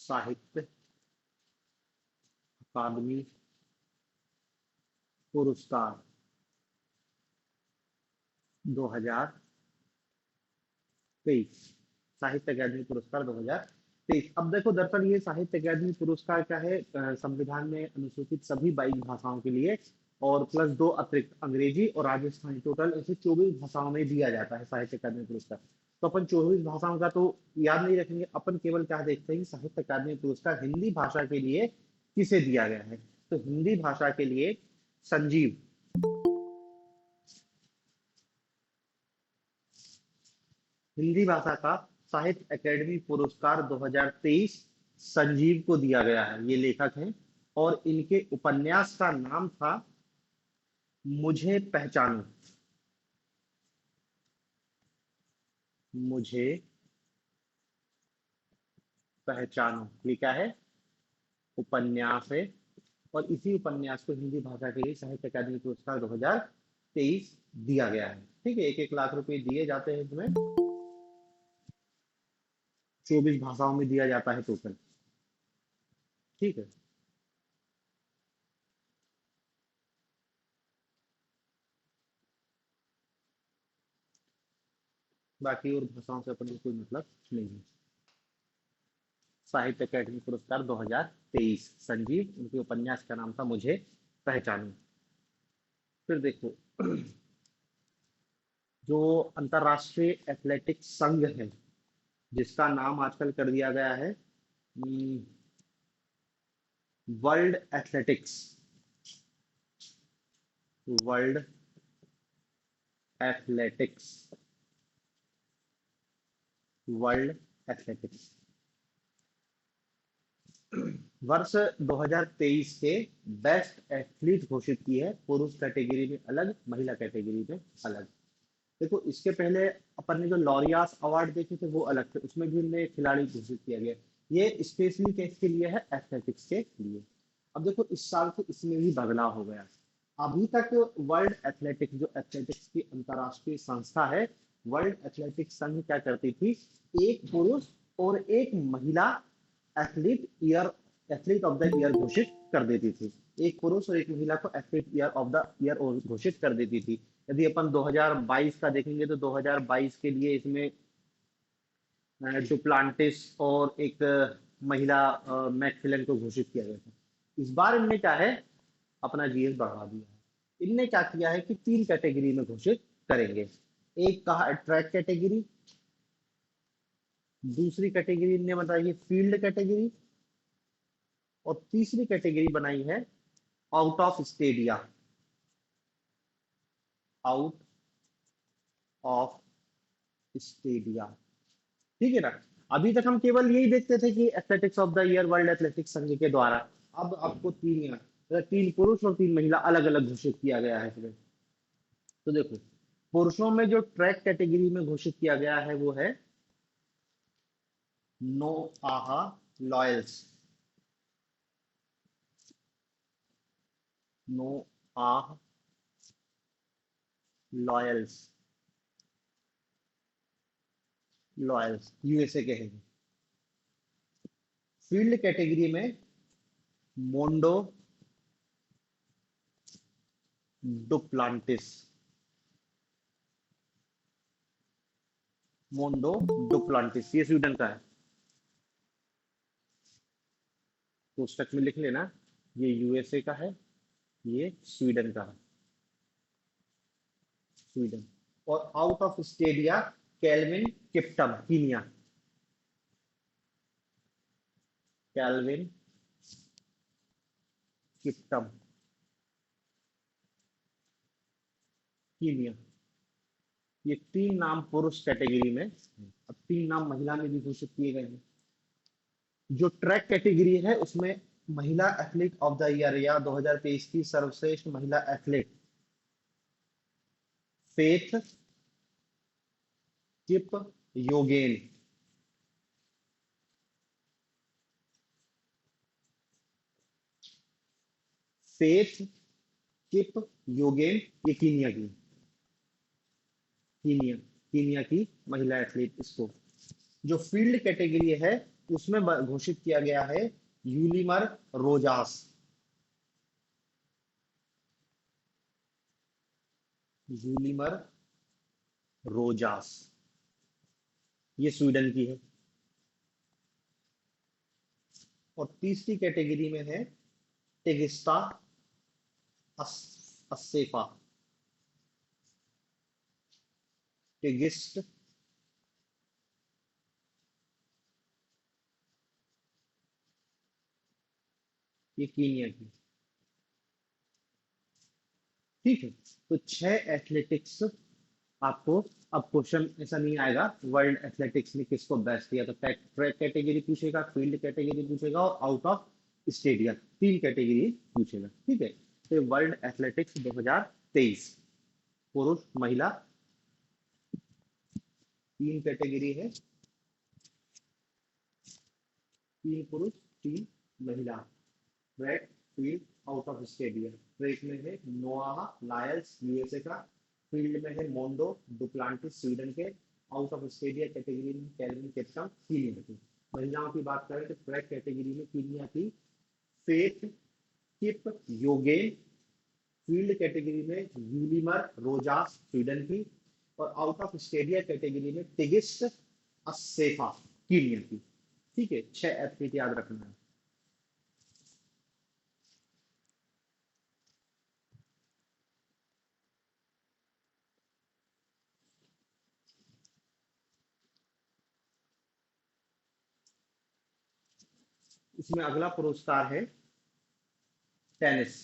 साहित्य अकादमी पुरस्कार 2023। साहित्य अकादमी पुरस्कार 2023। अब देखो दरअसल ये साहित्य अकादमी पुरस्कार क्या है, संविधान में अनुसूचित सभी 22 भाषाओं के लिए और प्लस दो अतिरिक्त अंग्रेजी और राजस्थानी, टोटल ऐसे 24 भाषाओं में दिया जाता है साहित्य अकादमी पुरस्कार। तो अपन 24 भाषाओं का तो याद नहीं रखेंगे, अपन केवल क्या देखते हैं साहित्य अकादमी पुरस्कार हिंदी भाषा के लिए किसे दिया गया है। तो हिंदी भाषा के लिए संजीव, हिंदी भाषा का साहित्य अकादमी पुरस्कार 2023 संजीव को दिया गया है। ये लेखक हैं और इनके उपन्यास का नाम था मुझे पहचानो। मुझे पहचानो ये क्या है, उपन्यास है। और इसी उपन्यास को हिंदी भाषा के लिए साहित्य अकादमी पुरस्कार 2023 दिया गया है। ठीक है, 1-1 लाख रुपए दिए जाते हैं इसमें, 24 भाषाओं में दिया जाता है टोटल। ठीक है, बाकी और भाषाओं से अपन को कोई मतलब नहीं है। साहित्य अकादमी पुरस्कार 2023 संजीव, उनके उपन्यास का नाम था मुझे पहचानो। फिर देखो, जो अंतरराष्ट्रीय एथलेटिक्स संघ है जिसका नाम आजकल कर दिया गया है world athletics, world athletics, world athletics वर्ष 2023 के बेस्ट एथलीट घोषित की है, पुरुष कैटेगरी में अलग, महिला कैटेगरी में अलग। देखो इसके पहले अपन ने जो लॉरियास अवार्ड देखे थे वो अलग थे, उसमें भी हमने खिलाड़ी घोषित किया गया। ये स्पेशली किसके लिए है, एथलेटिक्स के लिए। अब देखो इस साल से इसमें भी बदलाव हो गया। अभी तक वर्ल्ड एथलेटिक्स, जो एथलेटिक्स की अंतरराष्ट्रीय संस्था है, वर्ल्ड एथलेटिक्स संघ क्या करती थी, एक पुरुष और एक महिला athlete year, athlete of the year घोषित कर देती थी। एक पुरुष और एक महिला को athlete year of the year घोषित कर देती थी। यदि अपन 2022 का देखेंगे तो 2022 के लिए इसमें डुप्लांटिस और एक महिला मैकफिलन को घोषित किया गया था। इस बार इनने क्या है, अपना जीएस बढ़ा दिया है। इनने क्या किया है कि 3 कैटेगरी में घोषित करेंगे। एक कहा ट्रैक कैटेगरी, दूसरी कैटेगरी इनने बताई है फील्ड कैटेगरी, और तीसरी कैटेगरी बनाई है out of Stadia, out of Stadia. ठीक है ना। अभी तक हम केवल यही देखते थे कि athletics of the year world athletics संघ के द्वारा। अब आपको 3 पुरुष और 3 महिला अलग अलग घोषित किया गया है इसमें। तो देखो पुरुषों में जो ट्रैक कैटेगरी में घोषित किया गया है वो है नो आहा लॉयल्स, नो आह लॉयल्स, लॉयल्स यूएसए के हैं। फील्ड कैटेगरी में मोंडो डुप्लांटिस, मोंडो डुप्लांटिस ये स्वीडन का है, पुस्तक में लिख लेना। ये यूएसए का है, ये स्वीडन का है, स्वीडन। और out of stadia Kelvin Kiptum, Kenya, Kelvin Kiptum, Kenya. ये 3 नाम पुरुष कैटेगरी में, अब 3 नाम महिला में भी घोषित किए गए हैं। जो ट्रैक कैटेगरी है उसमें महिला एथलीट ऑफ द ईयर या 2023 की सर्वश्रेष्ठ महिला एथलीट फेथ किप योगेन, फेथ किप योगेन, ये कीनिया की, कीनिया, कीनिया की महिला एथलीट। इसको जो फील्ड कैटेगरी है उसमें घोषित किया गया है यूलिमर रोजास। यूलिमर रोजास, ये स्वीडन की है। और तीसरी कैटेगरी में है टेगिस्टा अस्सेफा। टेगिस्ट ये कीनिया की। ठीक है, तो 6 एथलेटिक्स आपको। अब क्वेश्चन ऐसा नहीं आएगा वर्ल्ड एथलेटिक्स में किसको बेस्ट दिया, तो ट्रैक कैटेगरी पूछेगा, फील्ड कैटेगरी पूछेगा और आउट ऑफ स्टेडियम 3 कैटेगरी पूछेगा। ठीक है, तो वर्ल्ड एथलेटिक्स 2023 पुरुष महिला 3 कैटेगरी है, 3 पुरुष 3 महिला। Track, field, out of stadium. Track में है नोआह लायल्स यूएसए का, फील्ड में है मोंडो डुप्लांटिस स्वीडन के, आउट ऑफ स्टेडियम कैटेगरी में कैल्विन केप्सम कीनिया की। महिलाओं की बात करें तो ट्रैक कैटेगरी में कीनिया की फेथ किप योगेन, फील्ड कैटेगरी में यूलिमर रोजास स्वीडन की, और आउट ऑफ स्टेडियम कैटेगरी में टिगिस्ट अस्सेफा कीनिया की। ठीक है, 6 एथलीट याद रखना है। इसमें अगला पुरस्कार है टेनिस।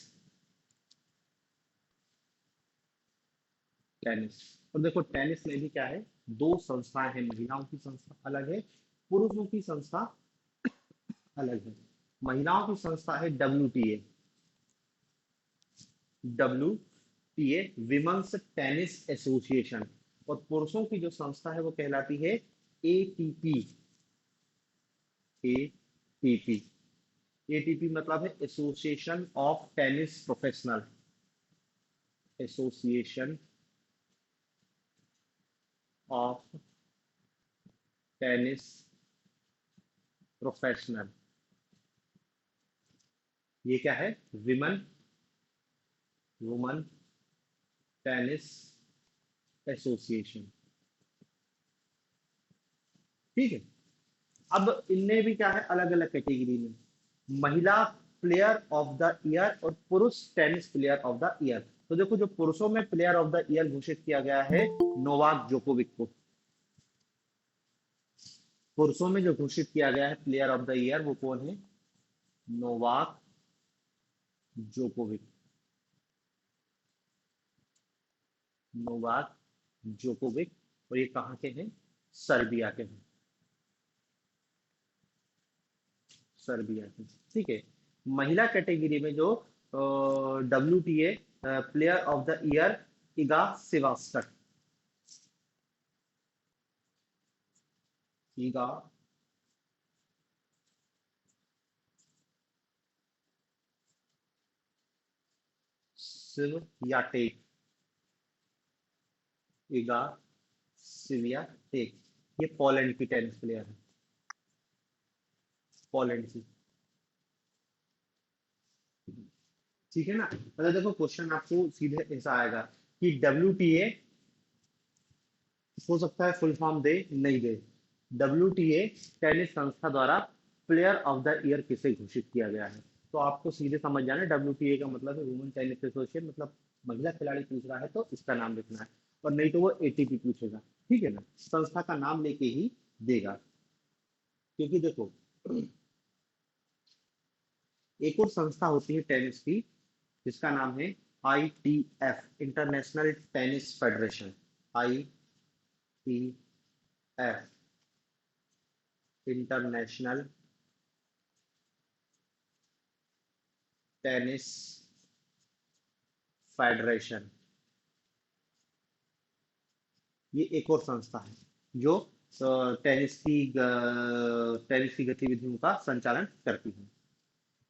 टेनिस, और देखो टेनिस में भी क्या है, 2 संस्थाएं हैं, महिलाओं की संस्था अलग है, पुरुषों की संस्था अलग है। महिलाओं की संस्था है W T A women's tennis association, और पुरुषों की जो संस्था है वो कहलाती है ए टी पी। एटीपी मतलब है association of tennis professional, association of tennis professional. ये क्या है, विमन वुमन टेनिस एसोसिएशन। ठीक है, अब इनमें भी क्या है, अलग अलग कैटेगरी में महिला प्लेयर ऑफ द ईयर और पुरुष tennis player of the year. तो देखो जो पुरुषों में प्लेयर ऑफ द ईयर घोषित किया गया है नोवाक जोकोविक को। पुरुषों में जो घोषित किया गया है प्लेयर ऑफ द ईयर वो कौन है, नोवाक जोकोविक। नोवाक जोकोविक, और ये कहाँ के हैं, सर्बिया के हैं, सर्बिया के। ठीक है, महिला कैटेगरी में जो WTA player of the year Iga Swiatek. Iga Swiatek, Iga Swiatek, ये पोलैंड की टेनिस प्लेयर है, पोलैंड की। ठीक है ना, मतलब देखो क्वेश्चन आपको सीधे ऐसा आएगा कि WTA हो सकता है फुल फॉर्म दे नहीं दे। WTA टेनिस संस्था द्वारा प्लेयर ऑफ द ईयर किसे घोषित किया गया है, तो आपको सीधे समझ जाना WTA का मतलब है वुमेन टेनिस एसोसिएशन, मतलब महिला खिलाड़ी पूछ रहा है तो इसका नाम लिखना है, और नहीं तो वो ATP पूछेगा। ठीक है ना, संस्था का नाम लेके ही देगा। क्योंकि देखो एक और संस्था होती है टेनिस की जिसका नाम है ITF international tennis federation. ITF international tennis federation, ये एक और संस्था है जो टेनिस की गतिविधियों का संचालन करती है।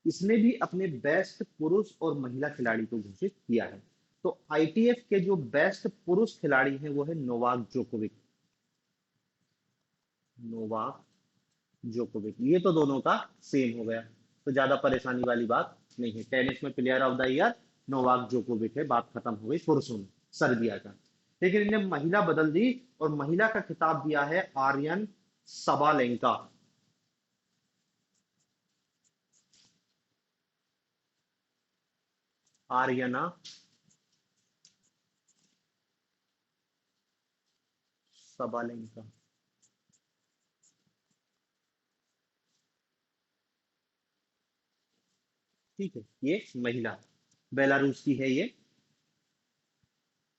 इसने भी अपने बेस्ट पुरुष और महिला खिलाड़ी को घोषित किया है। तो ITF के जो बेस्ट पुरुष खिलाड़ी हैं वो है नोवाक जोकोविक। नोवाक जोकोविच, ये तो दोनों का सेम हो गया, तो ज्यादा परेशानी वाली बात नहीं है। टेनिस में player of the year Novak जोकोविच है, बात खत्म हो गई पुरुषों में, सर्बिया का। लेकिन इन्हें महिला बदल दी और महिला का खिताब दिया है आर्यन सबालेंका। आर्यना सबालेंका। ठीक है, ये महिला, बेलारूस की है ये।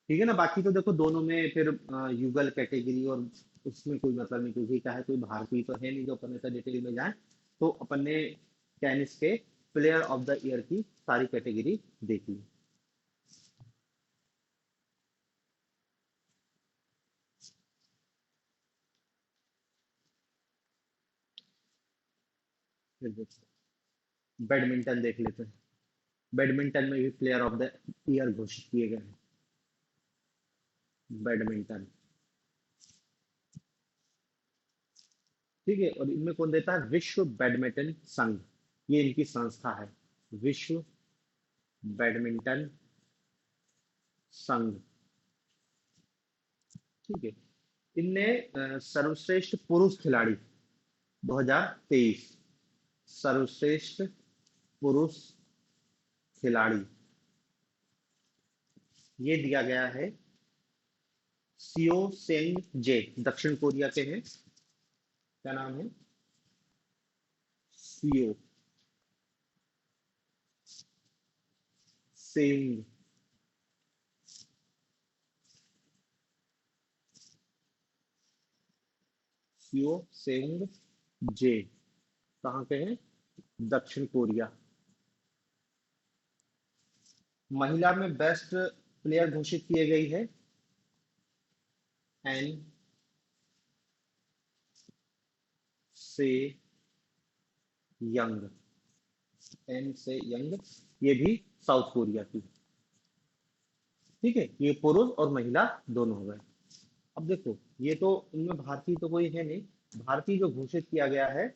ठीक है ना, बाकी तो देखो दोनों में फिर युगल कैटेगरी और उसमें कोई मतलब नहीं, क्योंकि क्या है, कोई भारतीय तो है नहीं जो अपन ऐसा डिटेल में जाए। तो अपन ने टेनिस के प्लेयर ऑफ द ईयर की सारी कैटेगरी देखी। फिर बैडमिंटन देख लेते हैं। बैडमिंटन में भी प्लेयर ऑफ द ईयर घोषित किए गए हैं। बैडमिंटन, ठीक है, और इनमें कौन देता है? विश्व बैडमिंटन संघ, ये इनकी संस्था है, विश्व बैडमिंटन संघ। ठीक है, इनने सर्वश्रेष्ठ पुरुष खिलाड़ी 2023, सर्वश्रेष्ठ पुरुष खिलाड़ी ये दिया गया है सियो सेंग जे, दक्षिण कोरिया के हैं। क्या नाम है? सियो सेंग, सियो सेंग जे, कहाँ के हैं? दक्षिण कोरिया। महिला में बेस्ट प्लेयर घोषित किए गई है एन से यंग, एन से यंग, ये भी साउथ कोरिया की। ठीक है, ये पुरुष और महिला दोनों हो गए। अब देखो, ये तो इनमें भारतीय तो कोई है नहीं। भारतीय जो घोषित किया गया है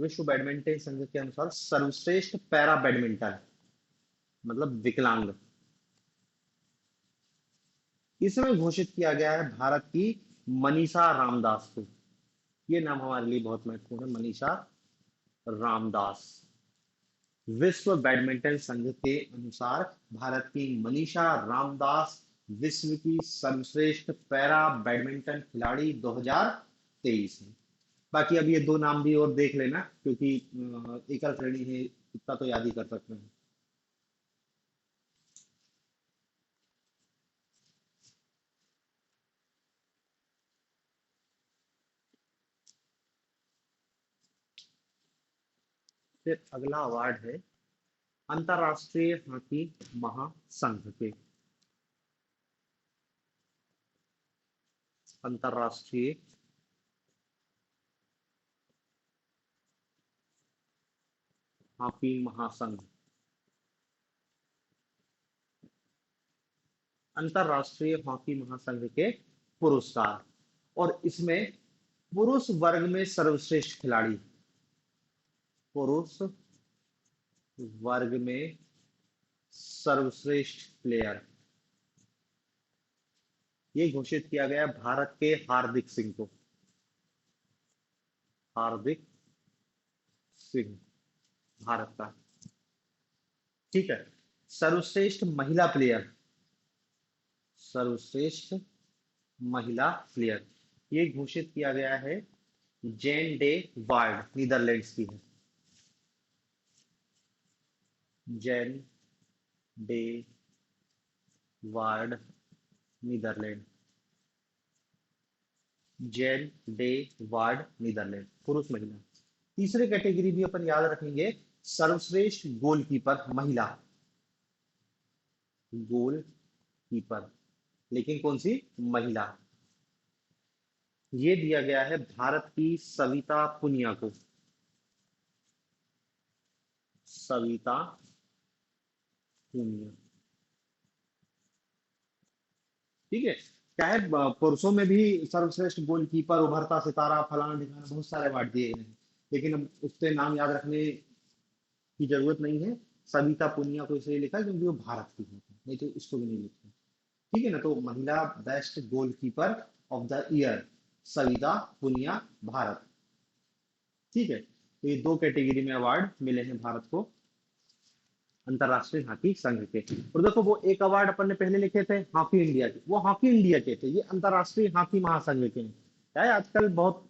विश्व बैडमिंटन संघ के अनुसार, सर्वश्रेष्ठ पैरा बैडमिंटन, मतलब विकलांग, इसमें घोषित किया गया है भारत की मनीषा रामदास को। ये नाम हमारे लिए बहुत महत्वपूर्ण है, मनीषा रामदास। विश्व बैडमिंटन संघ के अनुसार भारत की मनीषा रामदास विश्व की सर्वश्रेष्ठ पैरा बैडमिंटन खिलाड़ी 2023 है। बाकी अब ये दो नाम भी और देख लेना, क्योंकि एकल श्रेणी है, इतना तो याद ही कर सकते हैं। फिर अगला अवार्ड है अंतरराष्ट्रीय हॉकी महासंघ के, अंतरराष्ट्रीय हॉकी महासंघ, अंतरराष्ट्रीय हॉकी महासंघ के पुरस्कार। और इसमें पुरुष वर्ग में सर्वश्रेष्ठ खिलाड़ी, पुरुष वर्ग में सर्वश्रेष्ठ प्लेयर, ये घोषित किया गया भारत के हार्दिक सिंह को, हार्दिक सिंह, भारत का। ठीक है, सर्वश्रेष्ठ महिला प्लेयर, सर्वश्रेष्ठ महिला प्लेयर ये घोषित किया गया है जेन डे वार्ड, नीदरलैंड्स की है, जेन डे वार्ड, नीदरलैंड, जेन डे वार्ड, नीदरलैंड, पुरुष महिला। तीसरे कैटेगरी भी अपन याद रखेंगे, सर्वश्रेष्ठ गोलकीपर महिला, गोल कीपर, लेकिन कौन सी? महिला। ये दिया गया है भारत की सविता पुनिया को, सविता पुनिया। ठीक है, क्या है, पुरुषों में भी सर्वश्रेष्ठ गोलकीपर, उभरता सितारा, फलाना ढिकाना, बहुत सारे अवार्ड दिए गए हैं। लेकिन अब उससे नाम याद रखने की जरूरत नहीं है। सविता पुनिया को इसलिए लिखा क्योंकि वो भारत की है, नहीं तो इसको भी नहीं लिखा। ठीक है ना। तो महिला best goalkeeper of the year, Savita Punia, Bharat. ठीक है, तो ये दो कैटेगरी में अवार्ड मिले हैं भारत को अंतरराष्ट्रीय हॉकी संघ के। और देखो वो एक अवार्ड अपन ने पहले लिखे थे हॉकी इंडिया के, वो हॉकी इंडिया के थे, ये अंतरराष्ट्रीय हॉकी महासंघ के हैं। क्या है, आजकल बहुत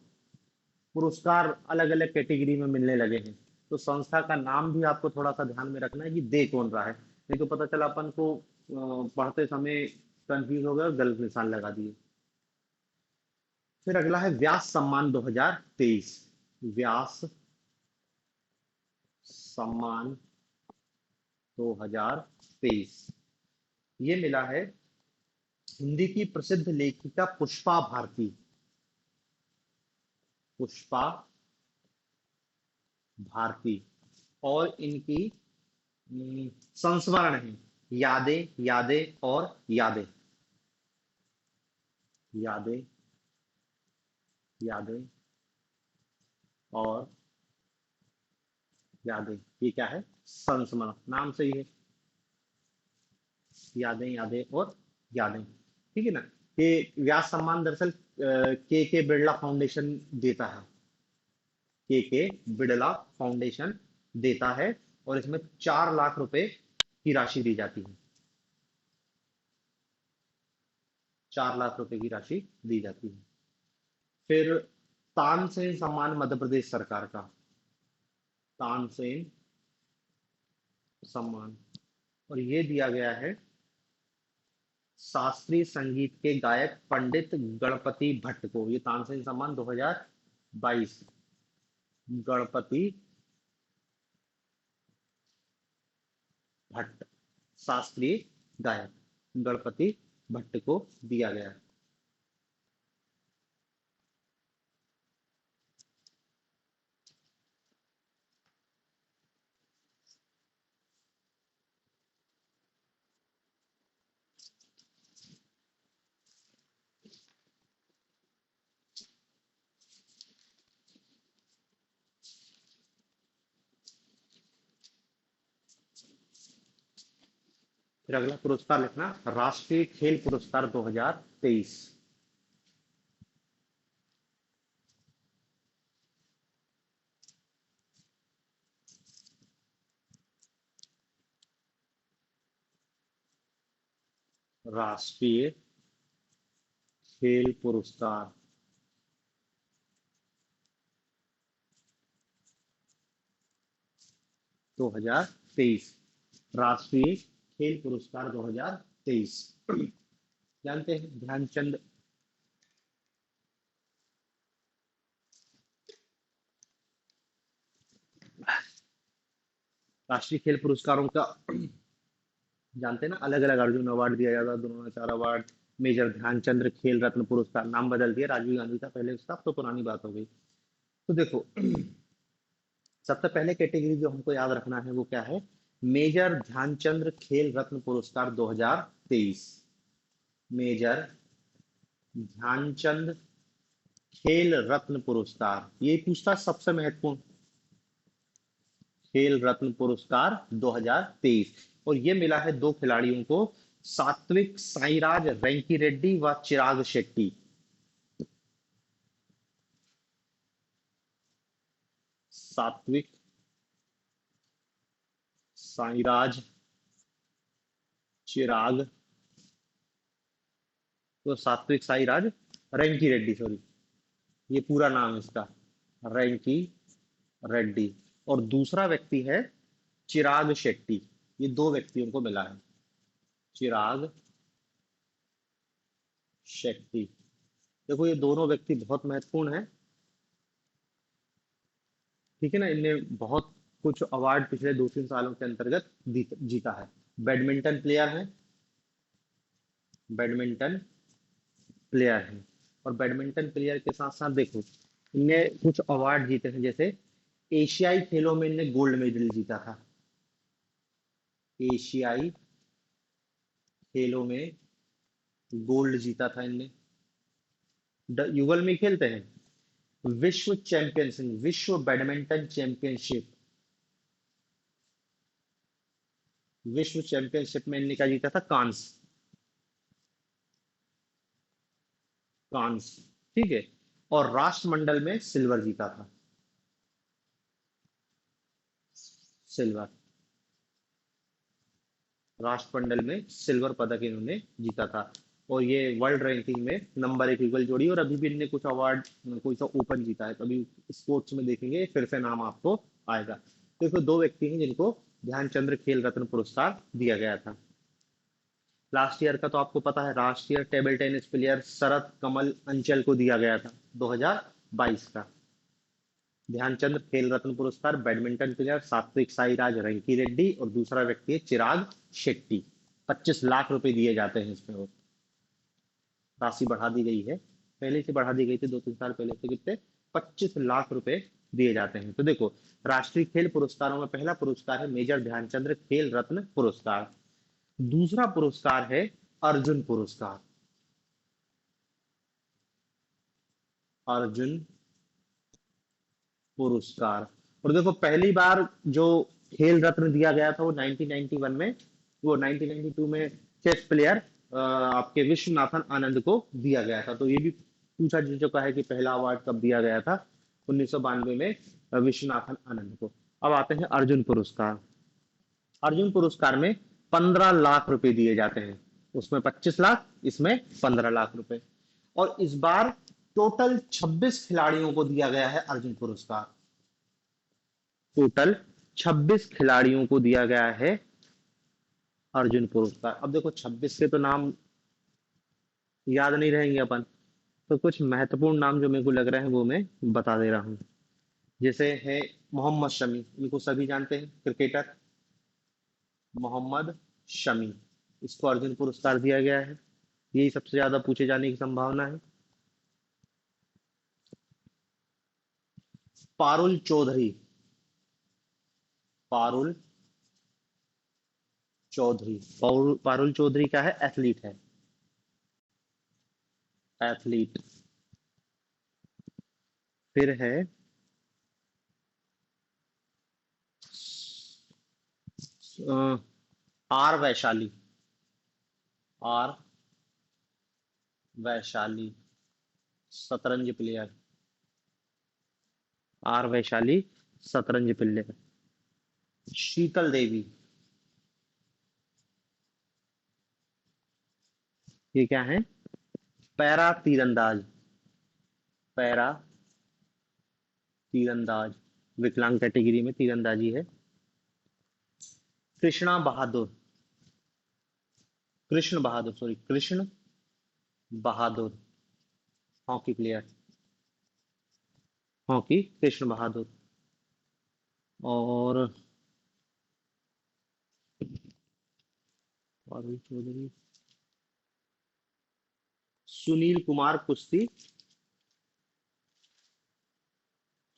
पुरस्कार अलग अलग कैटेगरी में मिलने लगे हैं। तो संस्था का नाम भी आपको थोड़ा सा ध्यान में रखना है कि दे कौन रहा है, नहीं तो पता चला अपन को पढ़ते समय कंफ्यूज हो गए और गलत निशान लगा दिए। फिर अगला है व्यास सम्मान 2023। व्यास सम्मान 2023 ये मिला है हिंदी की प्रसिद्ध लेखिका पुष्पा भारती। पुष्पा भारती। और इनकी संस्मरण है यादें, यादें और यादें। यादें, यादें और यादें, ये क्या है, संस्मरण नाम से ही है। यादें, यादें और यादें। ठीक है ना। ये व्यास सम्मान दरअसल के बिरला फाउंडेशन देता है। के बिड़ला फाउंडेशन देता है और इसमें 4 लाख रुपए की राशि दी जाती है। 4 लाख रुपए की राशि दी जाती है। फिर तानसेन सम्मान मध्य प्रदेश सरकार का। तानसेन सम्मान, और ये दिया गया है शास्त्रीय संगीत के गायक पंडित गणपति भट्ट को। ये तानसेन सम्मान 2022 गणपति भट्ट, शास्त्रीय गायक गणपति भट्ट को दिया गया है। फिर अगला पुरस्कार लिखना राष्ट्रीय खेल पुरस्कार 2023। राष्ट्रीय खेल पुरस्कार 2023। राष्ट्रीय खेल पुरस्कार 2023 जानते हैं ध्यानचंद। राष्ट्रीय खेल पुरस्कारों का जानते हैं ना, अलग अलग अर्जुन अवार्ड दिया जाता है, द्रोणाचार्य अवार्ड, मेजर ध्यानचंद्र खेल रत्न पुरस्कार, नाम बदल दिया, राजीव गांधी था पहले उसका, अब तो पुरानी बात हो गई। तो देखो सबसे पहले कैटेगरी जो हमको याद रखना है वो क्या है, मेजर ध्यानचंद्र खेल रत्न पुरस्कार 2023। मेजर ध्यानचंद खेल रत्न पुरस्कार, ये पूछता सबसे महत्वपूर्ण, खेल रत्न पुरस्कार 2023। और ये मिला है दो खिलाड़ियों को, सात्विक साईराज रैंकी रेड्डी व चिराग शेट्टी। सात्विक साईराज चिराग, तो सात्विक साईराज रैंकी रेड्डी, सॉरी ये पूरा नाम है इसका, रैंकी रेड्डी। और दूसरा व्यक्ति है चिराग शेट्टी। ये दो व्यक्तियों को मिला है, चिराग शेट्टी। देखो ये दोनों व्यक्ति बहुत महत्वपूर्ण है। ठीक है ना, इनने बहुत कुछ अवार्ड पिछले 2-3 सालों के अंतर्गत जीता है। बैडमिंटन प्लेयर है, बैडमिंटन प्लेयर है। और बैडमिंटन प्लेयर के साथ साथ देखो इनने कुछ अवार्ड जीते हैं, जैसे एशियाई खेलों में इनने गोल्ड मेडल जीता था। एशियाई खेलों में गोल्ड जीता था इनने। युगल में खेलते हैं, विश्व चैंपियनशिप, विश्व बैडमिंटन चैंपियनशिप, विश्व चैंपियनशिप में इनने क्या जीता था? कांस, कांस, ठीक है। और राष्ट्रमंडल में सिल्वर जीता था, सिल्वर, राष्ट्रमंडल में सिल्वर पदक इन्होंने जीता था। और ये वर्ल्ड रैंकिंग में नंबर 1 युगल जोड़ी, और अभी भी इनने कुछ अवार्ड, कोई सा ओपन जीता है, तो अभी स्पोर्ट्स में देखेंगे फिर से नाम आपको आएगा। तो इसमें दो व्यक्ति हैं जिनको ध्यानचंद्र खेल रत्न पुरस्कार दिया गया था। लास्ट ईयर का तो आपको पता है, राष्ट्रीय table tennis player Sharath Kamal अंचल को दिया गया था 2022 का ध्यानचंद्र खेल रत्न पुरस्कार। बैडमिंटन प्लेयर सात्विक साईराज रंकी रेड्डी, और दूसरा व्यक्ति है चिराग शेट्टी। 25 लाख रुपए दिए जाते हैं इसमें, और राशि बढ़ा दी गई है, पहले से बढ़ा दी गई थी 2-3 साल पहले से। कितने? 25 लाख रुपए दिए जाते हैं। तो देखो, राष्ट्रीय खेल पुरस्कारों में पहला पुरस्कार है मेजर ध्यानचंद्र खेल रत्न पुरस्कार। दूसरा पुरस्कार है अर्जुन पुरस्कार, अर्जुन पुरस्कार। और देखो, पहली बार जो खेल रत्न दिया गया था वो 1991 में, वो 1992 में चेस प्लेयर आपके विश्वनाथन आनंद को दिया गया था। तो ये भी पूछा जा चुका है कि पहला अवार्ड कब दिया गया था? 1992 में विश्वनाथन आनंद को। अब आते हैं अर्जुन पुरस्कार। अर्जुन पुरस्कार में 15 लाख रुपए दिए जाते हैं, उसमें 25 लाख, इसमें 15 लाख रुपए। और इस बार टोटल 26 खिलाड़ियों को दिया गया है अर्जुन पुरस्कार, टोटल 26 खिलाड़ियों को दिया गया है अर्जुन पुरस्कार। अब देखो, 26 के तो नाम याद नहीं रहेंगे अपन, तो कुछ महत्वपूर्ण नाम जो मेरे को लग रहे हैं वो मैं बता दे रहा हूँ। जैसे है मोहम्मद शमी, इनको सभी जानते हैं, क्रिकेटर मोहम्मद शमी, इसको अर्जुन पुरस्कार दिया गया है। यही सबसे ज्यादा पूछे जाने की संभावना है। पारुल चौधरी, पारुल चौधरी, पारुल चौधरी क्या है? एथलीट है, एथलीट। फिर है आर वैशाली, आर वैशाली, शतरंज प्लेयर, आर वैशाली, शतरंज प्लेयर। शीतल देवी, ये क्या है? पैरा तीरंदाज, पैरा तीरंदाज, विकलांग कैटेगरी में तीरंदाजी है। कृष्णा बहादुर, कृष्ण बहादुर, सॉरी, कृष्ण बहादुर, हॉकी प्लेयर, हॉकी कृष्ण बहादुर। और पारुल चौधरी, सुनील कुमार कुश्ती,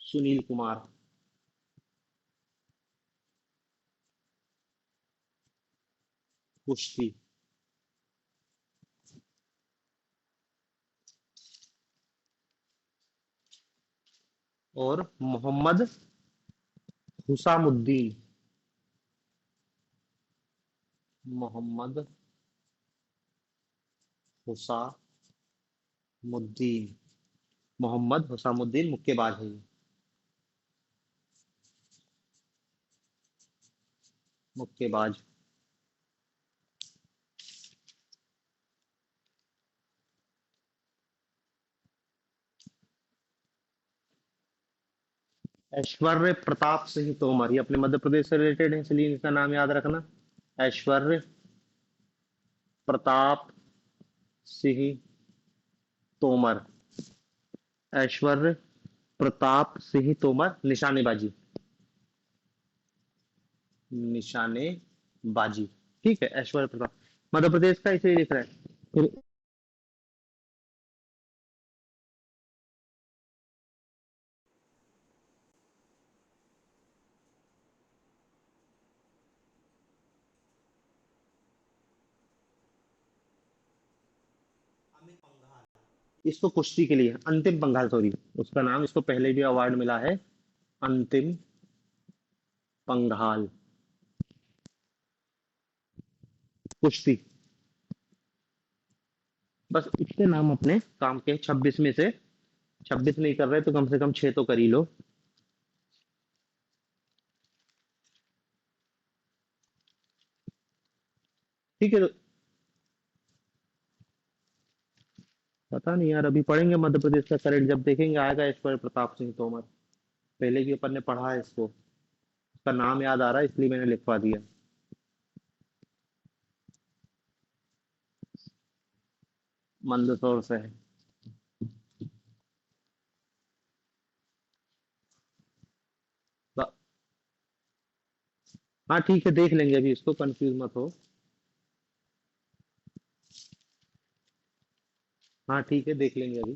सुनील कुमार कुश्ती। और मोहम्मद हुसामुद्दीन, मोहम्मद हुसामुद्दीन, मोहम्मद हुसामुद्दीन मुक्केबाज है ये, मुक्केबाज। ऐश्वर्य प्रताप सिंह तोमर, ये अपने मध्य प्रदेश से रिलेटेड है, इसलिए इसका नाम याद रखना। ऐश्वर्य प्रताप सिंह तोमर, ऐश्वर्य प्रताप सिंह तोमर, निशानेबाजी, निशानेबाजी, ठीक है। ऐश्वर्य प्रताप मध्य प्रदेश का, इसे लिख रहा है। फिर अमित पंघाल, इसको कुश्ती के लिए अंतिम पंघाल, सॉरी उसका नाम, इसको पहले भी अवार्ड मिला है, अंतिम पंघाल कुश्ती। बस इतने नाम अपने काम के 26 में से, 26 नहीं कर रहे तो कम से कम 6 तो कर ही लो। ठीक है, तो पता नहीं यार, अभी पढ़ेंगे मध्य प्रदेश का करंट, जब देखेंगे आएगा ईश्वर प्रताप सिंह तोमर। पहले भी अपन ने पढ़ा है इसको, उसका नाम याद आ रहा है इसलिए मैंने लिखवा दिया। मंदसौर से है। ब- हाँ ठीक है, देख लेंगे, अभी इसको कंफ्यूज मत हो। हाँ ठीक है, देख लेंगे अभी।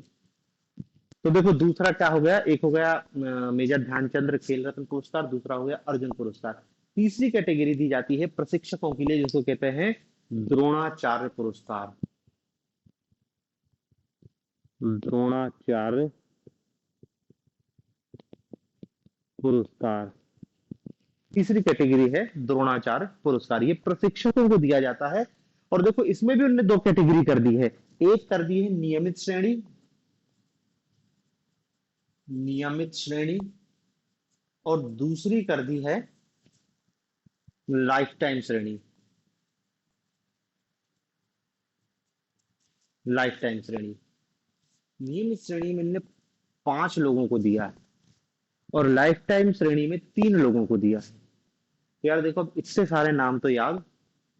तो देखो दूसरा क्या हो गया, एक हो गया मेजर ध्यानचंद्र खेल रत्न पुरस्कार, दूसरा हो गया अर्जुन पुरस्कार। तीसरी कैटेगरी दी जाती है प्रशिक्षकों के लिए, जिसको कहते हैं द्रोणाचार्य पुरस्कार। द्रोणाचार्य पुरस्कार तीसरी कैटेगरी है, द्रोणाचार्य पुरस्कार, ये प्रशिक्षकों को दिया जाता है। और देखो इसमें भी उन्होंने दो कैटेगरी कर दी है, एक कर दी है नियमित श्रेणी, नियमित श्रेणी, और दूसरी कर दी है लाइफ टाइम श्रेणी, लाइफ टाइम श्रेणी। नियमित श्रेणी में इनने 5 लोगों को दिया है, और लाइफ टाइम श्रेणी में 3 लोगों को दिया है। तो यार देखो, अब इतने सारे नाम तो याद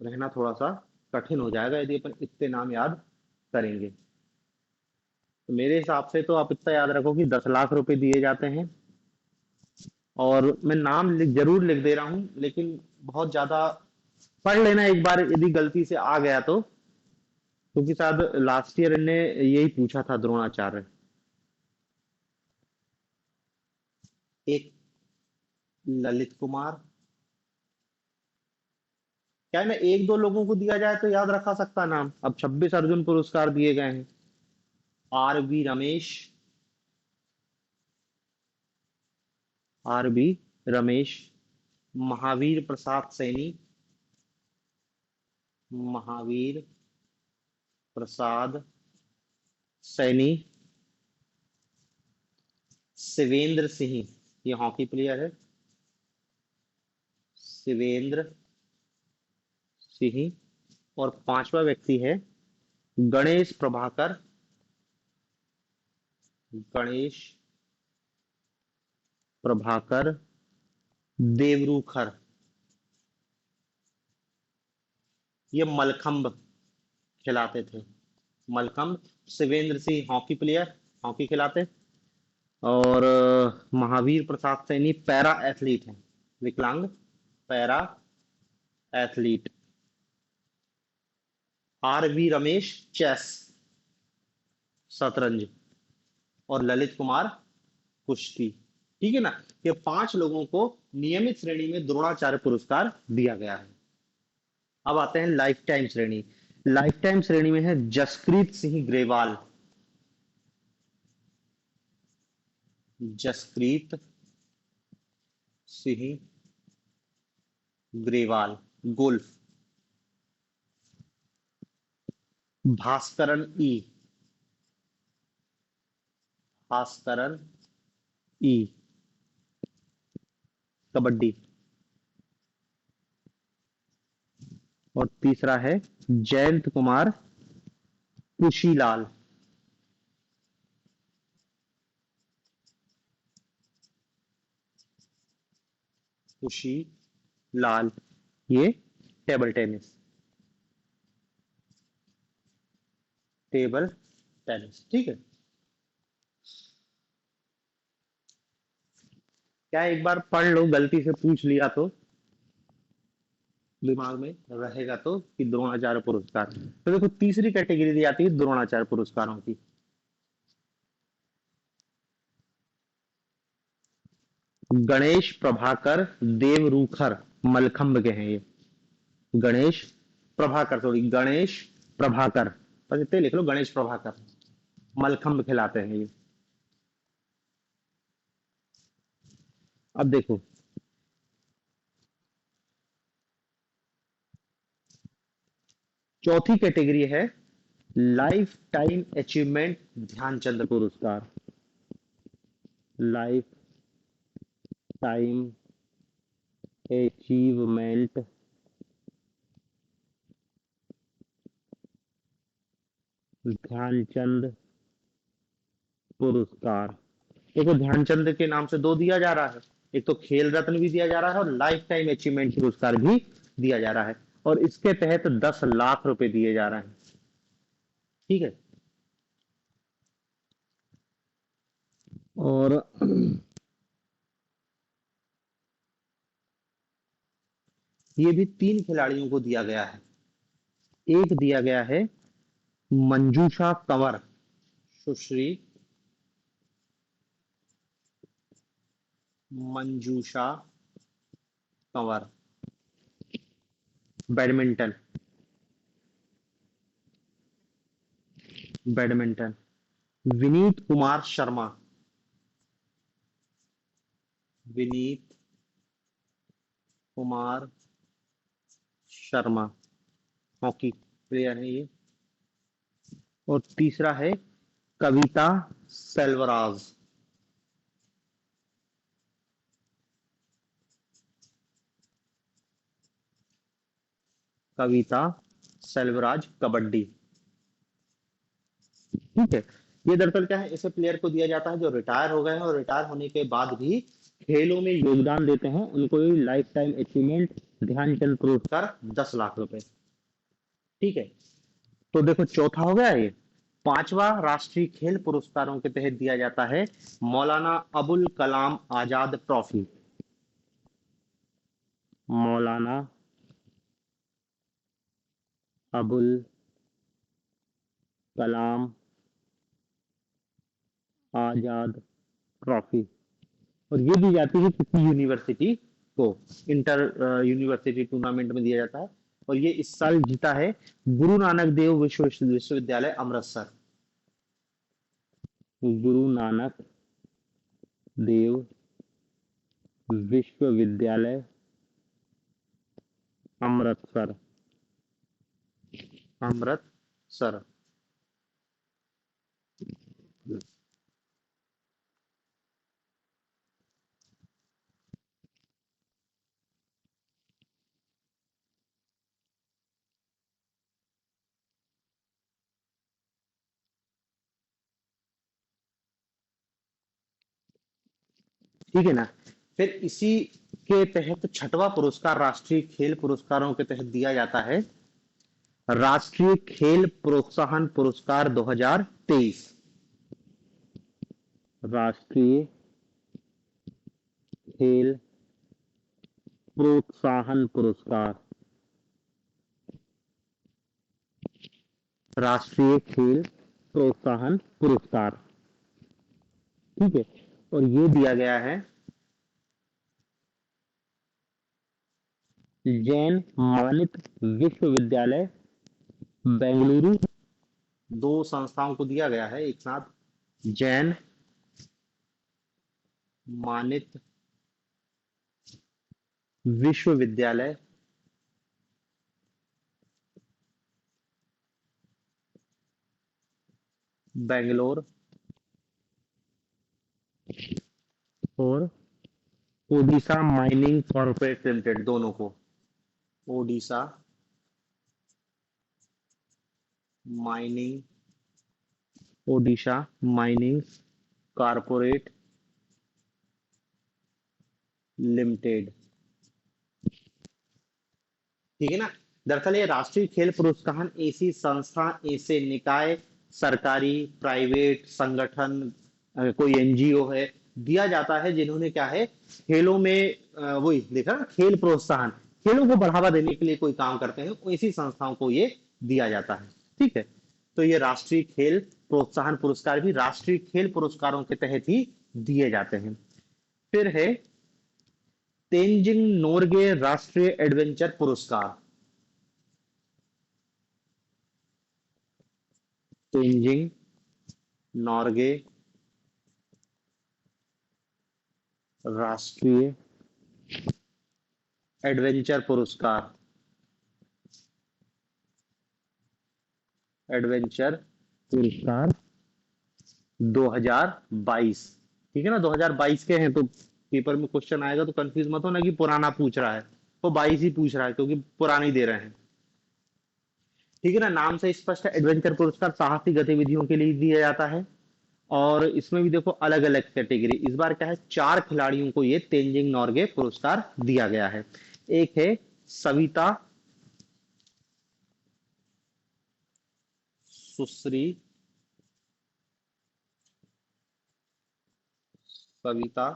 रहना थोड़ा सा कठिन हो जाएगा यदि अपन इतने नाम याद करेंगे। तो मेरे हिसाब से तो आप इतना याद रखो कि 10 लाख रुपए दिए जाते हैं। और मैं नाम जरूर लिख दे रहा हूं, लेकिन बहुत ज्यादा पढ़ लेना एक बार, यदि गलती से आ गया तो, क्योंकि शायद लास्ट ईयर ने यही पूछा था द्रोणाचार्य। एक ललित कुमार, क्या है ना, एक दो लोगों को दिया जाए तो याद रखा सकता नाम, अब 26 अर्जुन पुरस्कार दिए गए हैं। R B Ramesh, R B Ramesh, Mahavir Prasad Saini, Mahavir Prasad Saini, Shivendra Singh, ये हॉकी प्लेयर है, शिवेंद्र सिंह। और पांचवा व्यक्ति है गणेश प्रभाकर, गणेश प्रभाकर देवरूखर, ये मलखंब खिलाते थे, Mallakhamb. Shivendra Singh hockey player, hockey खिलाते। और महावीर प्रसाद सैनी पैरा एथलीट है, विकलांग para athlete. R V Ramesh chess, शतरंज। और ललित कुमार कुश्ती। ठीक है ना, ये 5 लोगों को नियमित श्रेणी में द्रोणाचार्य पुरस्कार दिया गया है। अब आते हैं लाइफ टाइम श्रेणी। लाइफ टाइम श्रेणी में है जसप्रीत सिंह ग्रेवाल, जसप्रीत सिंह ग्रेवाल, गोल्फ। भास्करन ई, भास्करन ई, कबड्डी। और तीसरा है जयंत कुमार कुशीलाल, कुशी लाल, ये टेबल टेनिस, टेबल टेनिस। ठीक है, क्या एक बार पढ़ लो, गलती से पूछ लिया तो दिमाग में रहेगा, तो कि द्रोणाचार्य पुरस्कार। तो देखो तीसरी कैटेगरी दी जाती है द्रोणाचार्य पुरस्कारों की। गणेश प्रभाकर देवरूखर, मलखंब के हैं ये। गणेश प्रभाकर, सॉरी गणेश प्रभाकर, बस इतने लिख लो, गणेश प्रभाकर। मलखंभ खिलाते हैं ये। अब देखो, चौथी कैटेगरी है लाइफ टाइम अचीवमेंट ध्यानचंद पुरस्कार। लाइफ टाइम अचीवमेंट ध्यानचंद पुरस्कार। देखो, ध्यानचंद के नाम से दो दिया जा रहा है, एक तो खेल रत्न भी दिया जा रहा है और लाइफ टाइम अचीवमेंट पुरस्कार भी दिया जा रहा है, और इसके तहत 10 लाख रुपए दिए जा रहे हैं। ठीक है। और ये भी तीन खिलाड़ियों को दिया गया है। एक दिया गया है Manjusha Kanwar, Sushri Manjusha Kanwar, badminton. Badminton. Vineet Kumar Sharma, Vineet Kumar Sharma, hockey player है ये। और तीसरा है कविता सेल्वराज। कविता सेल्वराज, कबड्डी। ठीक है। ये दरअसल क्या है, ऐसे प्लेयर को दिया जाता है जो रिटायर हो गए हैं और रिटायर होने के बाद भी खेलों में योगदान देते हैं, उनको लाइफ टाइम अचीवमेंट ध्यानचंद पुरस्कार 10 लाख रुपए। ठीक है। तो देखो, चौथा हो गया ये। पांचवा राष्ट्रीय खेल पुरस्कारों के तहत दिया जाता है मौलाना अबुल कलाम आजाद ट्रॉफी। मौलाना अबुल कलाम आजाद ट्रॉफी। और ये दी जाती है किसी यूनिवर्सिटी को, इंटर यूनिवर्सिटी टूर्नामेंट में दिया जाता है। और ये इस साल जीता है गुरु नानक देव विश्वविद्यालय अमृतसर। गुरु नानक देव विश्वविद्यालय अमृतसर। अमृतसर। ठीक है ना। फिर इसी के तहत छठवां पुरस्कार राष्ट्रीय खेल पुरस्कारों के तहत दिया जाता है राष्ट्रीय खेल प्रोत्साहन पुरस्कार 2023। राष्ट्रीय खेल प्रोत्साहन पुरस्कार। राष्ट्रीय खेल प्रोत्साहन पुरस्कार। ठीक है। और ये दिया गया है जैन मानित विश्वविद्यालय बेंगलुरु। दो संस्थाओं को दिया गया है एक साथ, जैन मानित विश्वविद्यालय बेंगलोर और ओडिशा माइनिंग कॉर्पोरेट लिमिटेड, दोनों को। Odisha mining Odisha mining corporate limited. ठीक है ना। दरअसल ये राष्ट्रीय खेल पुरस्कार ऐसी संस्था, ऐसे निकाय, सरकारी प्राइवेट संगठन, कोई एनजीओ है, दिया जाता है जिन्होंने क्या है, खेलों में वही देखा ना, खेल प्रोत्साहन, खेलों को बढ़ावा देने के लिए कोई काम करते हैं, ऐसी संस्थाओं को ये दिया जाता है। ठीक है। तो ये राष्ट्रीय खेल प्रोत्साहन पुरस्कार भी राष्ट्रीय खेल पुरस्कारों के तहत ही दिए जाते हैं। फिर है तेंजिंग नोरगे राष्ट्रीय एडवेंचर पुरस्कार। तेंजिंग नॉर्गे राष्ट्रीय एडवेंचर पुरस्कार, एडवेंचर पुरस्कार 2022। ठीक है ना, 2022 के हैं, तो पेपर में क्वेश्चन आएगा तो कंफ्यूज मत होना कि पुराना पूछ रहा है, वो 22 ही पूछ रहा है क्योंकि पुरानी दे रहे हैं। ठीक है ना, नाम से स्पष्ट है, एडवेंचर पुरस्कार साहसिक गतिविधियों के लिए दिया जाता है। और इसमें भी देखो अलग अलग कैटेगरी, इस बार क्या है, 4 खिलाड़ियों को ये तेंजिंग नॉर्गे पुरस्कार दिया गया है। एक है सविता सुश्री, सविता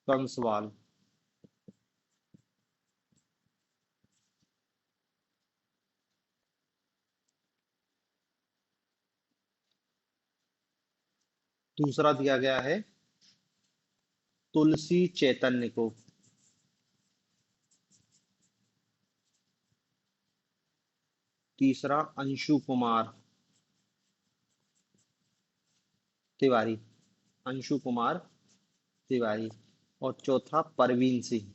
कंसवाल। दूसरा दिया गया है तुलसी चैतन्य को। तीसरा अंशु कुमार तिवारी, अंशु कुमार तिवारी। और चौथा परवीन सिंह,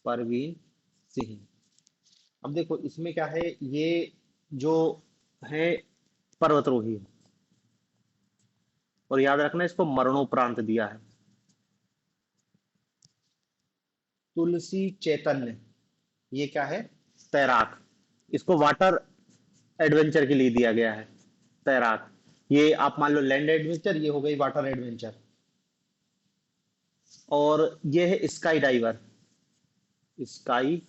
परवीन सिंह। अब देखो इसमें क्या है, ये जो है पर्वतरोही है, और याद रखना इसको मरणोपरांत दिया है। तुलसी चैतन्य ये क्या है, तैराक, इसको वाटर एडवेंचर के लिए दिया गया है, तैराक। ये आप मान लो लैंड एडवेंचर, ये हो गई वाटर एडवेंचर। और ये है स्काई डाइवर, स्काई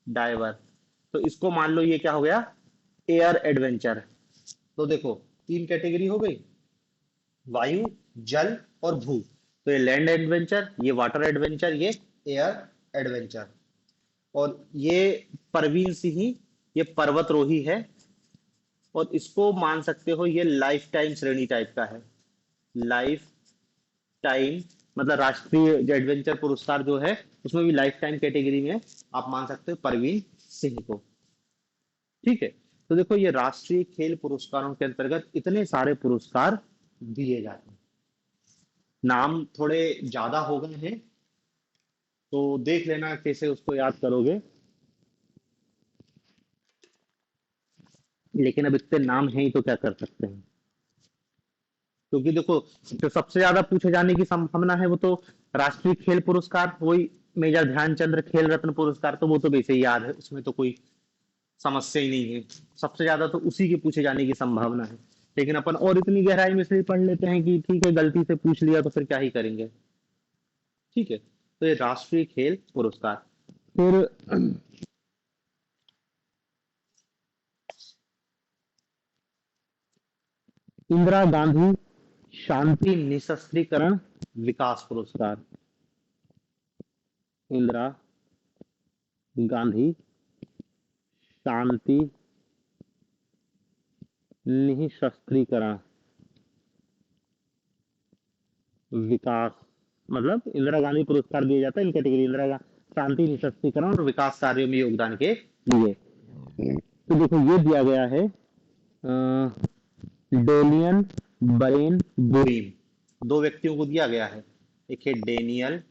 डाइवर, तो इसको मान लो ये क्या हो गया, एयर एडवेंचर। तो देखो 3 कैटेगरी हो गई, वायु, जल और भू। तो ये लैंड एडवेंचर, ये वाटर एडवेंचर, ये एयर एडवेंचर। और ये परवीन सिंह, ये पर्वतरोही है, और इसको मान सकते हो ये लाइफ टाइम श्रेणी टाइप का है, लाइफ टाइम, मतलब राष्ट्रीय जो एडवेंचर पुरस्कार जो है उसमें भी लाइफ टाइम कैटेगरी में आप मान सकते हो परवीन सिंह को। ठीक है, तो देखो ये राष्ट्रीय खेल पुरस्कारों के अंतर्गत इतने सारे पुरस्कार दिए जाते हैं। नाम थोड़े ज्यादा हो गए हैं, तो देख लेना कैसे उसको याद करोगे, लेकिन अब इतने नाम हैं ही तो क्या कर सकते हैं। क्योंकि देखो जो सबसे ज्यादा पूछे जाने की संभावना है वो तो राष्ट्रीय खेल पुरस्कार, वही मेजर ध्यानचंद्र खेल रत्न पुरस्कार, तो वो तो वैसे ही याद है, उसमें तो कोई समस्या ही नहीं है। सबसे ज्यादा तो उसी के पूछे जाने की संभावना है। लेकिन अपन और इतनी गहराई में से पढ़ लेते हैं कि ठीक है गलती से पूछ लिया तो फिर क्या ही करेंगे। ठीक है, तो ये राष्ट्रीय खेल पुरस्कार। फिर इंदिरा गांधी शांति निशस्त्रीकरण विकास पुरस्कार, इंदिरा गांधी शांति निशस्त्रीकरण विकास, मतलब इंदिरा गांधी पुरस्कार दिया जाता है इन कैटेगरी, शांति निशस्त्रीकरण और विकास कार्यों में योगदान के लिए। तो देखो ये दिया गया है डेनियल बरेन बोइम, 2 व्यक्तियों को दिया गया है। एक है डेनियल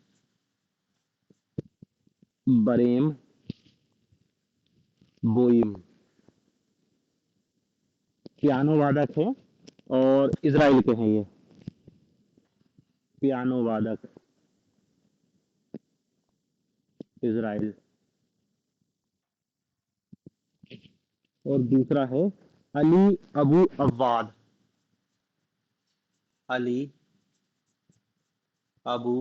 बरेम बोइम, पियानो वादक है और इजराइल के हैं ये, पियानो वादक इजराइल। और दूसरा है अली अबू अव्वाद, अली अबू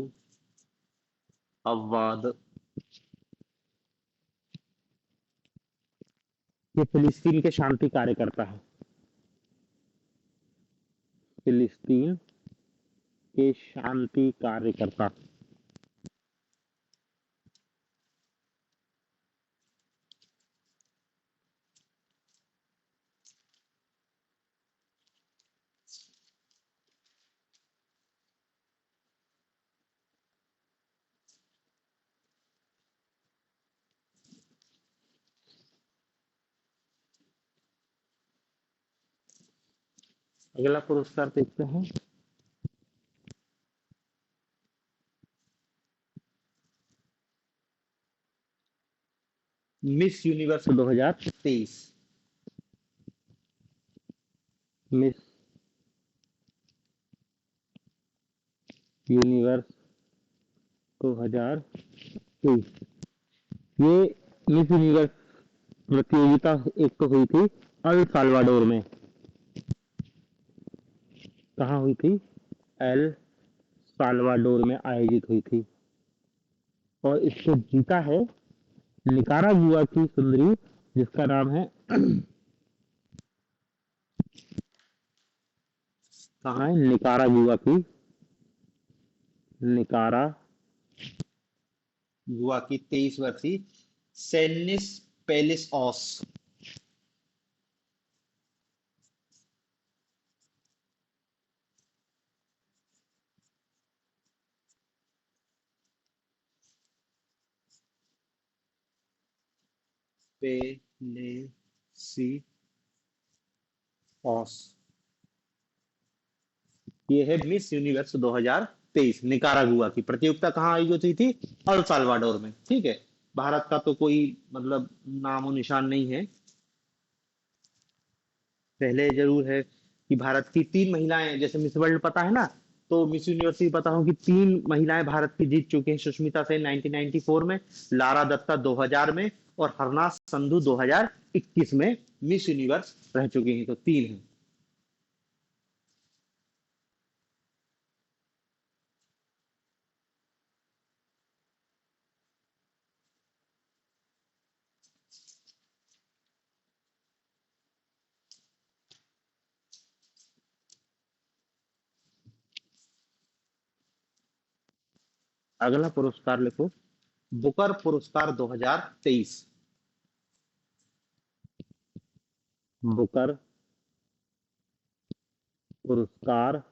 अव्वाद, ये फिलिस्तीन के शांति कार्यकर्ता है, फिलिस्तीन के शांति कार्यकर्ता। अगला पुरस्कार देखते हैं। Miss universe 2023। मिस यूनिवर्स 2023, ये मिस यूनिवर्स प्रतियोगिता एक तो हुई थी अल साल्वाडोर में। कहाँ हुई थी? एल साल्वाडोर में आयोजित हुई थी, और इसको जीता है निकारागुआ की सुंदरी, जिसका नाम है कहाँ है? निकारागुआ की, निकारागुआ की 23 वर्षीय सेनिस पेलिस ऑस। पेलेसी ऑस, ये है मिस यूनिवर्स 2023। निकारागुआ की प्रतियोगिता कहाँ आयोजित हुई थी? अल साल्वाडोर में। ठीक है, भारत का तो कोई मतलब नामो निशान नहीं है। पहले जरूर है कि भारत की 3 महिलाएं, जैसे मिस वर्ल्ड पता है ना, तो मिस यूनिवर्स भी पता हो कि 3 महिलाएं भारत की जीत चुकी हैं। सुष्मिता सेन 1994 में, लारा दत्ता 2000 में, और हरनाज संधू 2021 में मिस यूनिवर्स रह चुकी हैं। तो 3 हैं। अगला पुरस्कार लिखो, बुकर पुरस्कार 2023। बुकर पुरस्कार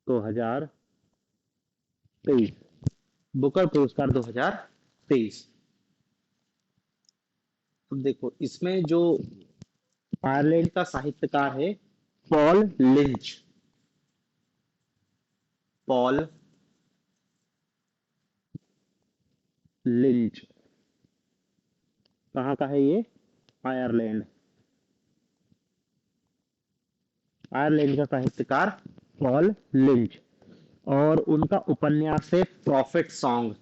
2023। बुकर पुरस्कार 2023। अब देखो इसमें जो आयरलैंड का साहित्यकार है, पॉल लिंच। पॉल लिंच कहाँ का है ये? आयरलैंड। आयरलैंड का साहित्यकार पॉल लिंच, और उनका उपन्यास है प्रॉफिट सॉन्ग।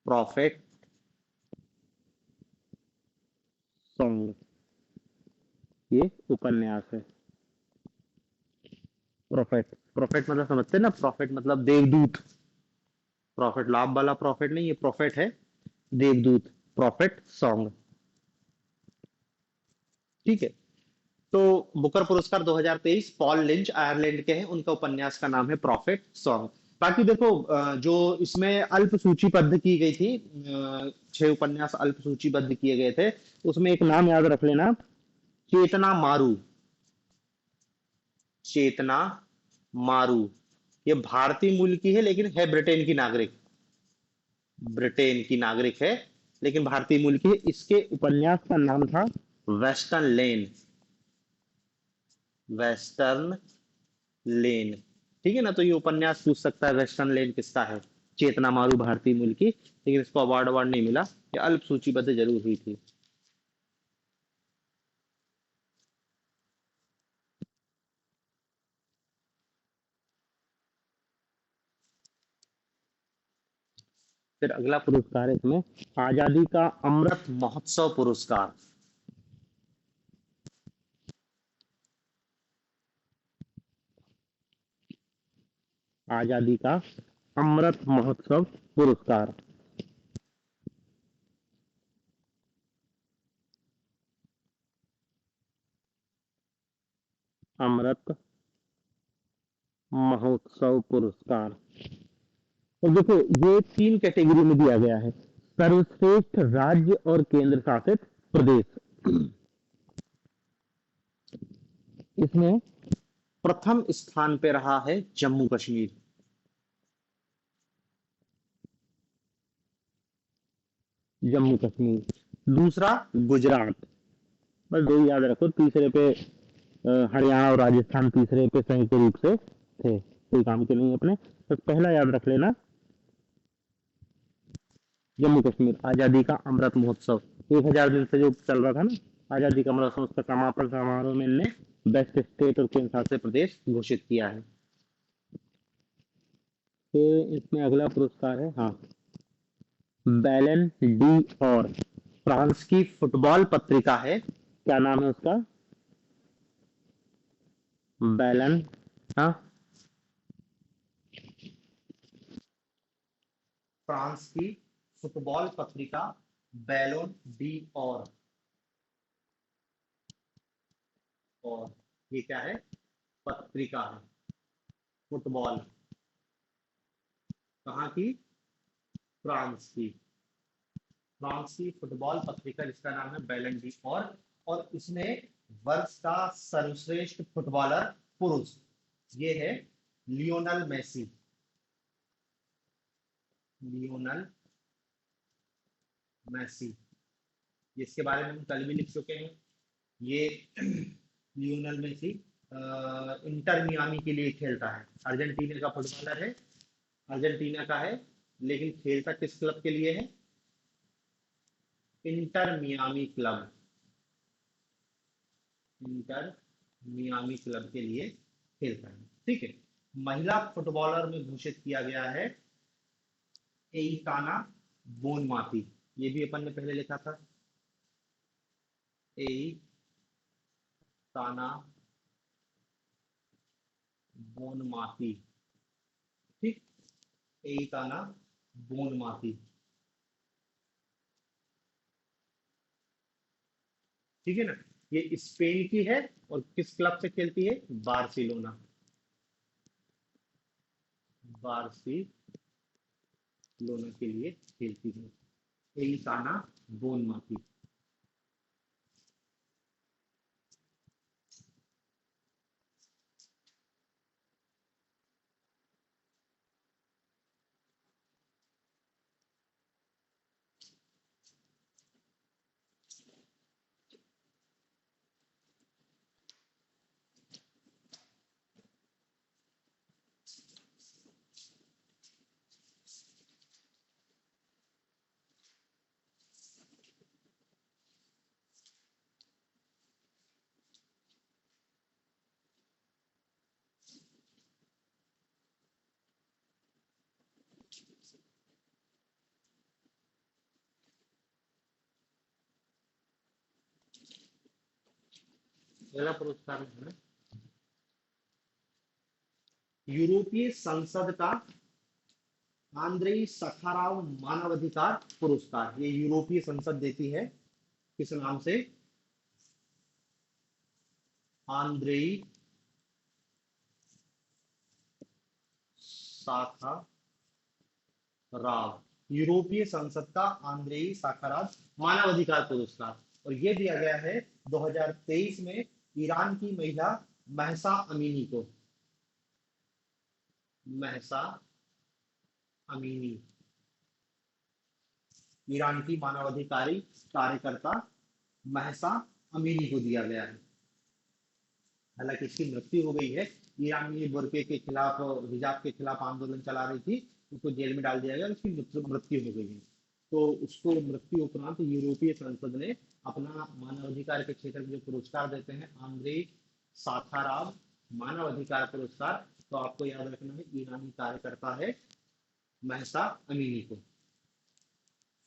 प्रॉफिट सॉन्ग, ये उपन्यास है। प्रॉफिट, प्रॉफिट मतलब समझते हैं ना? प्रॉफिट मतलब देवदूत। प्रॉफिट लाभ वाला प्रॉफिट नहीं, ये प्रॉफिट है देवदूत। Profit song. ठीक है, तो बुकर पुरस्कार 2023 पॉल लिंच आयरलैंड के हैं, उनका उपन्यास का नाम है प्रॉफिट सॉन्ग। बाकी देखो जो इसमें अल्प सूचीबद्ध की गई थी, 6 उपन्यास अल्प सूचीबद्ध किए गए थे, उसमें एक नाम याद रख लेना, चेतना मारू। चेतना मारू, ये भारतीय मूल की है लेकिन है ब्रिटेन की नागरिक। ब्रिटेन की नागरिक है लेकिन भारतीय मूल की है। इसके उपन्यास का नाम था वेस्टर्न लेन। वेस्टर्न लेन। ठीक है ना, तो ये उपन्यास पूछ सकता है वेस्टर्न लेन किसका है। चेतना मारू भारतीय मूल की, लेकिन इसको अवार्ड अवार्ड नहीं मिला। ये अल्प सूचीबद्ध जरूर हुई थी। फिर अगला पुरस्कार है इसमें, आजादी का अमृत महोत्सव पुरस्कार। आजादी का अमृत महोत्सव पुरस्कार। अमृत महोत्सव पुरस्कार। तो देखो ये 3 कैटेगरी में दिया गया है, सर्वश्रेष्ठ राज्य और केंद्र शासित प्रदेश। इसमें प्रथम स्थान पे रहा है जम्मू कश्मीर। जम्मू कश्मीर। दूसरा गुजरात। बस दो ही याद रखो, तीसरे पे हरियाणा और राजस्थान तीसरे पे संयुक्त रूप से थे, कोई काम के नहीं अपने। तो पहला याद रख लेना, जम्मू कश्मीर आजादी का अमृत महोत्सव 1000 दिन से जो चल रहा था ना, आजादी का अमृत महोत्सव का समापन समारोह में इनने बेस्ट स्टेट और केंद्र शासित प्रदेश घोषित किया है। तो इसमें अगला पुरस्कार है, हाँ, बैलन डी और, फ्रांस की फुटबॉल पत्रिका है, क्या नाम है उसका? बैलन, हाँ, फ्रांस की फुटबॉल पत्रिका बैलोन डी और ये क्या है? पत्रिका है, फुटबॉल, कहाँ की? फ्रांस की, फ्रांस की फुटबॉल पत्रिका जिसका नाम है बैलन डी और इसमें वर्ष का सर्वश्रेष्ठ फुटबॉलर पुरुष ये है लियोनल मेसी, लियोनल मेसी, जिसके बारे में हम कल भी लिख चुके हैं। ये लियोनल मेसी इंटर मियामी के लिए खेलता है, अर्जेंटीना का फुटबॉलर है, अर्जेंटीना का है, लेकिन खेलता किस क्लब के लिए है? Inter Miami club, inter Miami club के लिए खेलता है, ठीक है। महिला फुटबॉलर में घोषित किया गया है एइकाना बोनमाती, ये भी अपन ने पहले लिखा था, एइकाना बोनमाती, ठीक, एइकाना बोनमाती, ठीक है ना। ये स्पेन की है और किस क्लब से खेलती है? बार्सिलोना, बार्सिलोना के लिए खेलती है एइकाना बोनमाती। पहला पुरस्कार है यूरोपीय संसद का आंद्रेई सखाराव मानवाधिकार पुरस्कार, ये यूरोपीय संसद देती है, किस नाम से? आंद्रेई साखाराव, यूरोपीय संसद का आंद्रेई साखाराव मानवाधिकार पुरस्कार। और ये दिया गया है 2023 में ईरान की महिला महसा अमीनी को, महसा अमीनी, ईरान की मानवाधिकारी कार्यकर्ता महसा अमीनी को दिया गया है। हालांकि इसकी मृत्यु हो गई है, ईरान में बुरके के खिलाफ, हिजाब के खिलाफ आंदोलन चला रही थी, उसको जेल में डाल दिया गया, उसकी मृत्यु हो गई है। तो उसको मृत्यु उपरांत यूरोपीय संसद ने अपना मानवाधिकार के क्षेत्र में जो पुरस्कार देते हैं, आंद्रे साखाराव मानवाधिकार पुरस्कार, तो आपको याद रखना है ईरानी कार्यकर्ता है महसा अमीनी को।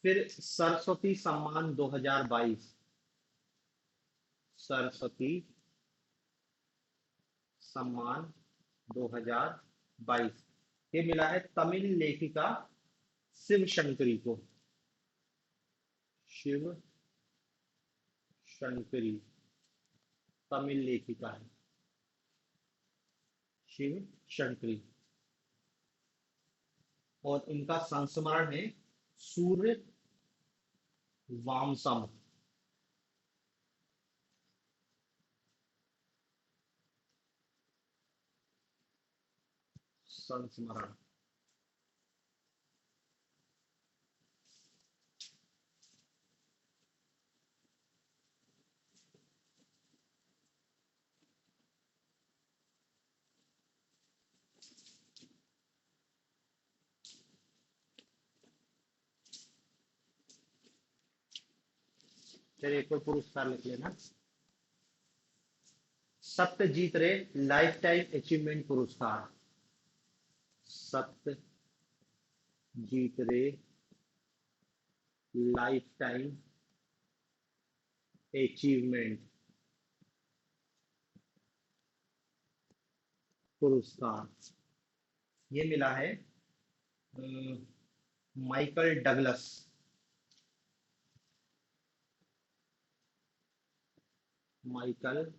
फिर सरस्वती सम्मान 2022, सरस्वती सम्मान 2022 ये मिला है तमिल लेखिका शिव शंकरी को, शिव शंकरी तमिल लेखिका है, शिव शंकरी, और इनका संस्मरण है सूर्य वामसम, संस्मरण। फिर एक और पुरस्कार लिख लेना, सत्यजीत रे लाइफ टाइम अचीवमेंट पुरस्कार। सत्यजीत रे लाइफ टाइम अचीवमेंट पुरस्कार, ये मिला है Michael Douglas. Michael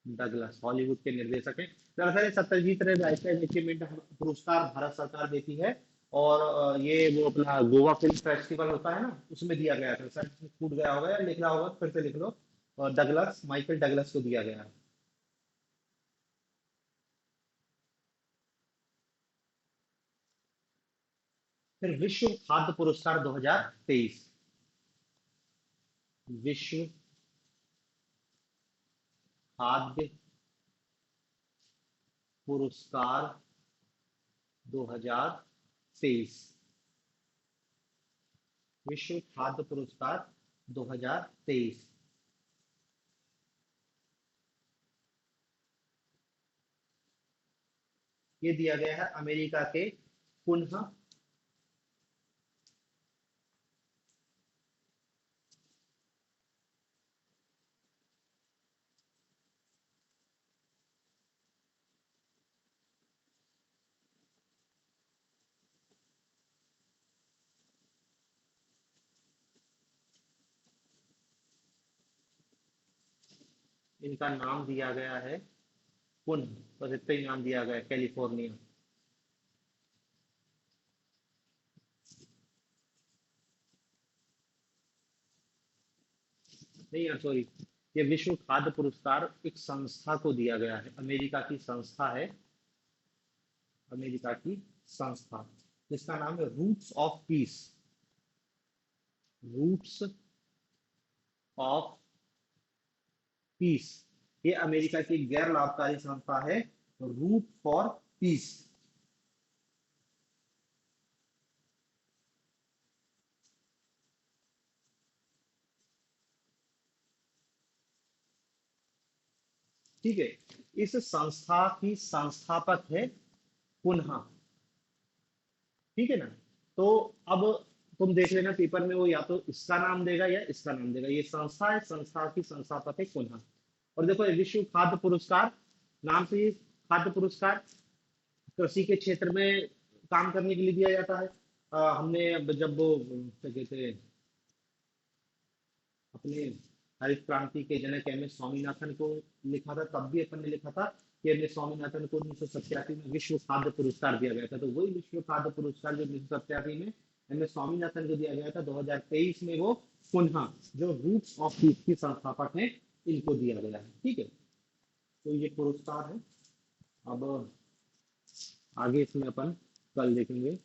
Douglas Hollywood के निर्देशक हैं। दरअसल ये सत्यजीत रे लाइफटाइम अचीवमेंट पुरस्कार भारत सरकार देती है। और ये वो अपना गोवा फिल्म फेस्टिवल होता है ना, उसमें दिया गया था। सर छूट गया होगा या लिख रहा होगा तो फिर से लिख लो। और डगलस, माइकल डगलस को दिया गया है। फिर विश्व खाद्य पुरस्कार 2023। विश्व खाद्य पुरस्कार 2023। विश्व खाद्य पुरस्कार 2023। ये दिया गया है अमेरिका के पुनः, इनका नाम दिया गया है पुनः, बस इतना ही नाम दिया गया है, कैलिफोर्निया। नहीं यार सॉरी, ये विश्व खाद्य पुरस्कार एक संस्था को दिया गया है, अमेरिका की संस्था है। अमेरिका की संस्था जिसका नाम है roots of peace. Roots of peace, ये अमेरिका की गैर लाभकारी संस्था है, रूट फॉर पीस। ठीक है, इस संस्था की संस्थापक है पुनः। ठीक है ना। तो अब तुम देख लेना पेपर में, वो या तो इसका नाम देगा या इसका नाम देगा। ये संस्था है, संस्था की संस्थापक है पुनः। और देखो ये विश्व खाद्य पुरस्कार, नाम से ही खाद्य पुरस्कार कृषि के क्षेत्र में काम करने के लिए दिया जाता है। हमने जब वो क्या कहते हैं, अपने हरित क्रांति के जनक एम एस स्वामीनाथन को लिखा था, तब भी अपन ने लिखा था कि एम एस स्वामीनाथन को 1987 में विश्व खाद्य पुरस्कार दिया गया था। तो वही विश्व खाद्य पुरस्कार जो 1987 में एम एस स्वामीनाथन को दिया गया था, 2023 में वो पुनः, जो रूट्स ऑफ पीस की संस्थापक है, इनको दिया गया है। ठीक है, तो ये पुरस्कार है। अब आगे इसमें अपन कल देखेंगे।